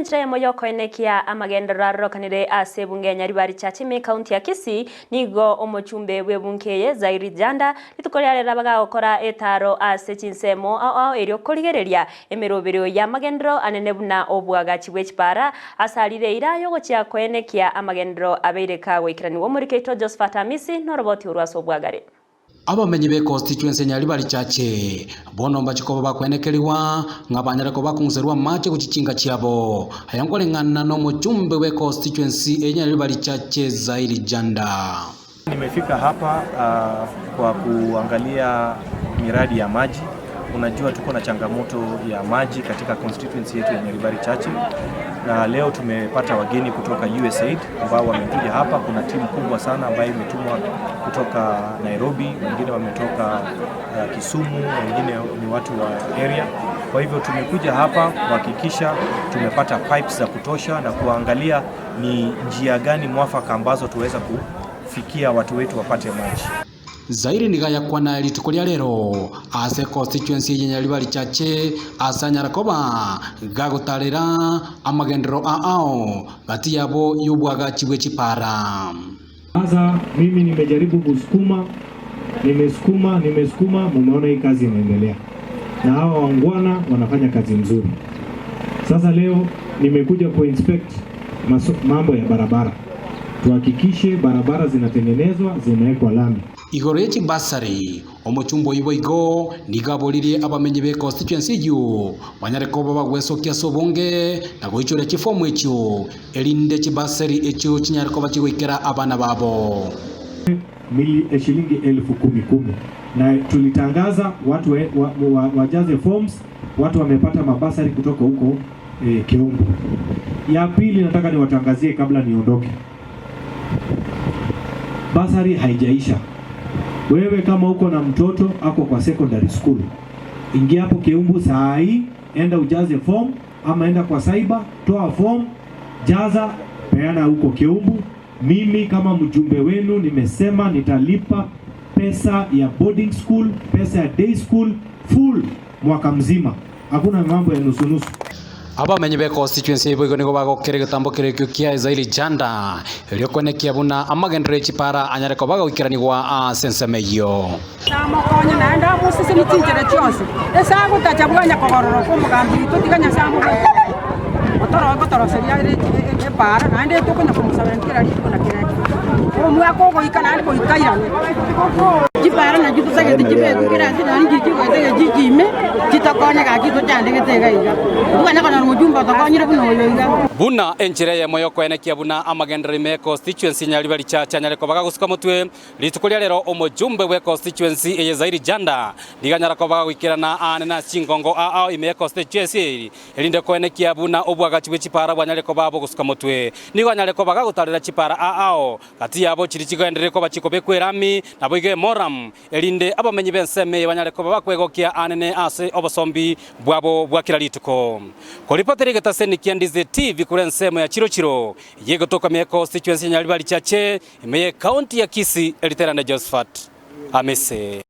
enchire moyoko enekia amagendera rokanire ase bungenya ribari chachime county ya Kisii nigo omochumbe bwebunkeye Zairi Janda litukoryarera bagakora etaro ase chinsemo erio korigereria emerobero ya magendero anene buna obwagachi bwechipara asalire irayo gochia koenekia amagendero abeireka gwikirani wo murikeito Josephat Amisi no roboti urwaso bwagare abamenyi be constituency nyali bali chache bono mbachiko bakwenekeliwa ngabanyarako bakunzerwa mache kuchichinga chiabo hayangolengana no mochumbe we constituency enyali bali chache Zairi Janda. Nimefika hapa kwa kuangalia miradi ya maji. Unajua tuko na changamoto ya maji katika constituency yetu ya Nyaribari Chache, na leo tumepata wageni kutoka USAID ambao wamekuja hapa. Kuna timu kubwa sana ambayo imetumwa kutoka Nairobi, wengine wametoka Kisumu, wengine ni watu wa area. Kwa hivyo tumekuja hapa kuhakikisha tumepata pipes za kutosha na kuangalia ni njia gani mwafaka ambazo tuweza kufikia watu wetu wapate maji. Zairi nigaya kwana litukolia lero ase constituency yenye bali chache asanyarakoba gagotarera amagendero ao gati yabo yubwagachi bwechipara. Sasa mimi nimejaribu kusukuma, nimesukuma, mumeona hii kazi inaendelea. Na hawa wangwana wanafanya kazi nzuri. Sasa leo nimekuja kuinspect mambo ya barabara. Tuhakikishe barabara zinatengenezwa, zinawekwa lami. Igorechi basari omochumbo iboigo nigabolirie abamenyi be constituency yu banyareko bagwesokia sobonge na goichore chifomu echo elinde chibasari echo chinyareko bachigoikera abana babo shilingi 10,010 na tulitangaza watu wajaze forms. Watu wamepata mabasari kutoka huko Keumbu. Ya pili nataka niwatangazie kabla niondoke, basari haijaisha. Wewe kama uko na mtoto ako kwa secondary school, ingia hapo Keumbu saa hii, enda ujaze form, ama enda kwa cyber, toa form, jaza, peana huko Keumbu. Mimi kama mjumbe wenu nimesema nitalipa pesa ya boarding school, pesa ya day school full mwaka mzima. Hakuna mambo ya nusu nusu. Abamenyi be constituency iboigo nigo bagokere gitambo kirekyo kia Zairi Janda elio konekia buna amagendero chipara anyareko bagawikiraniwa sensemeyo namokonye naenda musisi nitinjere cyose esago tajabwanya kogororo ko mugambi tutiganya sambu otoro seria e para naende tukonya kumusabira kira riko na kira omwako go ikana ko ikaira chipara na jitu sage tijibe kira sina ngiki ko tege jijime chitakonya ga kitu cyande getega iga bwana kana mujumba takonyire buno yoiga buna enchire ye moyoko enekia buna amagendero me constituency nyali bali chacha nyareko bagagusuka mutwe litukolia lero omojumbe we constituency eye Zairi Janda liganyarako bagawikirana anena chingongo ime constituency elinde ko enekia buna obwagachi bwechipara bwanyareko babo gusuka mutwe nigo nyareko bagagutarira chipara kati yabo chirichigendereko bachikobe kwerami nabo ige moram elinde abamenyi benseme banyareko bakwegokia anene ase obosombi bwabo bwakira lituko kolipoteri getaseni kiandize TV kurensemo ya Chirochiro yego toka me constituency nyali bali chache ime county ya Kisii eliterana Josephat Amisi.